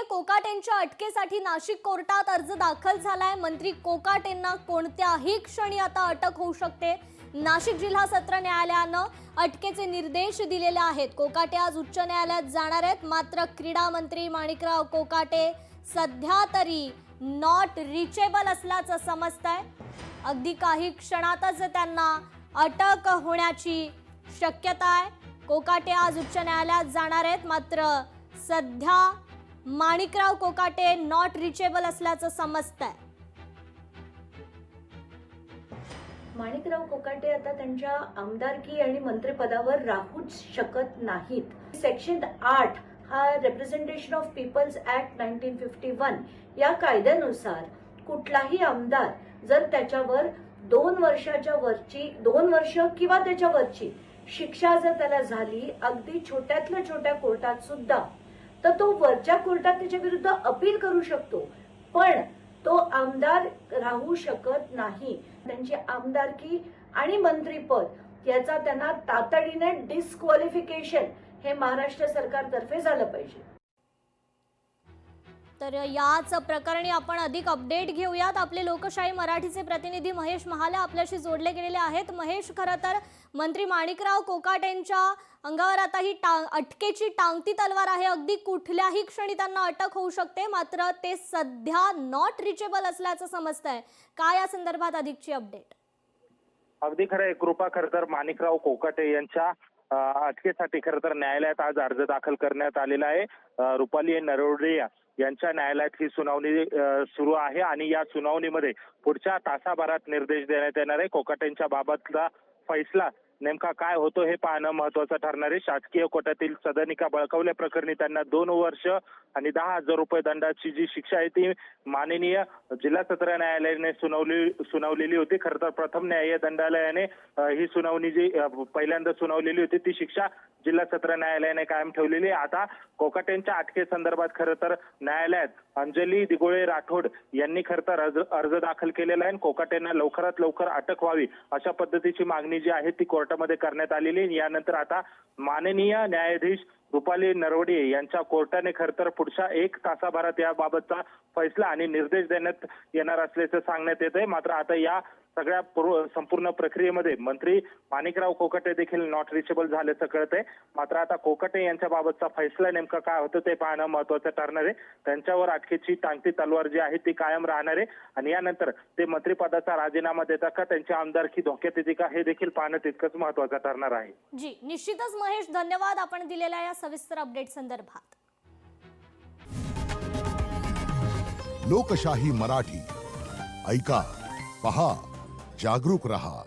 कोकाटेंच्या अटकेसाठी नाशिक कोर्टात अर्ज दाखल झालाय। मंत्री कोकाटेंना कोणत्याही क्षणी आता अटक होऊ शकते। नाशिक जिल्हा सत्र न्यायालयानं अटकेचे निर्देश दिलेले आहेत। कोकाटे आज उच्च न्यायालयात जाणार आहेत, मात्र क्रीडा मंत्री माणिकराव कोकाटे सध्या तरी नॉट रिचेबल असल्याचं समजतंय। अगदी काही क्षणातच त्यांना अटक होण्याची शक्यता आहे। कोकाटे आज उच्च न्यायालयात जाणार आहेत, मात्र सध्या माणिकराव कोकाटे नॉट रिचेबल असल्याचं समजतंय। माणिकराव कोकाटे आता त्यांच्या आमदारकी आणि मंत्रिपदावर राहूच शकत नाहीत। सेक्शन 8 हा रिप्रेझेंटेशन ऑफ पीपल्स ऍक्ट 1951 या कायद्यानुसार कुठलाही आमदार जर त्याच्यावर 2 वर्ष किंवा त्याच्या वरची शिक्षा जर त्याला झाली, अगदी छोट्यातल्या छोट्या कोर्टात सुद्धा, तर तो वरच्या कोर्टात त्याच्या विरुद्ध अपील करू शकतो, पण तो आमदार राहू शकत नाही। त्यांची आमदारकी आणि मंत्रीपद याचा त्यांना तातडीने डिस्क्वालिफिकेशन हे महाराष्ट्र सरकारतर्फे झालं पाहिजे। तर याच प्रकरणी आपण अधिक अपडेट घेऊयात। आपले लोकशाही मराठीचे प्रतिनिधी महेश महाले आपल्याशी जोडले गेलेले आहेत। महेश, खरं तर मंत्री माणिकराव कोकाटेंच्या अंगावर आता ही अटकेची टांगती तलवार आहे। अगदी कुठल्याही क्षणी त्यांना अटक होऊ शकते, मात्र ते सध्या नॉट रिचेबल असल्याचं समजतंय। काय या संदर्भात अधिकची अपडेट? अगदी खरं आहे कृपा। खरं तर माणिकराव कोकाटे यांच्या अटकेसाठी खरं तर न्यायालयात आज अर्ज दाखल करण्यात आलेला आहे। रुपाली नरवडे यांच्या न्यायालयात ही सुनावणी सुरू आहे आणि या सुनावणीमध्ये पुढच्या तासाभरात निर्देश देण्यात येणार आहे। कोकाटेंच्या बाबतला फैसला नेमका काय होतो हे पाहणं महत्त्वाचं ठरणार आहे। शासकीय कोर्टातील सदनिका बळकावल्या प्रकरणी त्यांना 2 वर्ष आणि 10,000 रुपये दंडाची जी शिक्षा आहे ती माननीय जिल्हा सत्र न्यायालयाने सुनावलेली होती। खरं तर प्रथम न्याय दंडालयाने ही सुनावणी जी पहिल्यांदा सुनावलेली होती ती शिक्षा जिल्हा सत्र न्यायालयाने कायम ठेवलेली आहे। आता कोकाटेंच्या अटकेसंदर्भात खरं तर न्यायालयात अंजली दिगोळे राठोड यांनी खरं तर अर्ज दाखल केलेला आहे। कोकाटेंना लवकरात लवकर अटक व्हावी अशा पद्धतीची मागणी जी आहे ती कोर्टामध्ये करण्यात आलेली आहे। यानंतर आता माननीय न्यायाधीश रुपाली नरवडे यांच्या कोर्टाने खरं तर पुढच्या 1 तासाभरात याबाबतचा फैसला आणि निर्देश देण्यात येणार असल्याचं सांगण्यात येत आहे। मात्र आता या सगळ्या संपूर्ण प्रक्रियेमध्ये मंत्री माणिकराव कोकाटे देखील नॉट रिचेबल झाल्याचं कळत आहे। मात्र आता कोकाटे यांच्या बाबतचा फैसला नेमका काय होतं ते पाहणं महत्त्वाचं ठरणार आहे। त्यांच्यावर अटकेची टांगती तलवार जी आहे ती कायम राहणार आहे आणि यानंतर ते मंत्रिपदाचा राजीनामा देतात का, त्यांची आमदारकी धोक्यात येते का, हे देखील पाहणं तितकंच महत्त्वाचं ठरणार आहे। जी, निश्चितच महेश, धन्यवाद आपण दिलेल्या या सविस्तर अपडेट संदर्भात। लोकशाही मराठी ऐका, पहा, जागरूक रहा।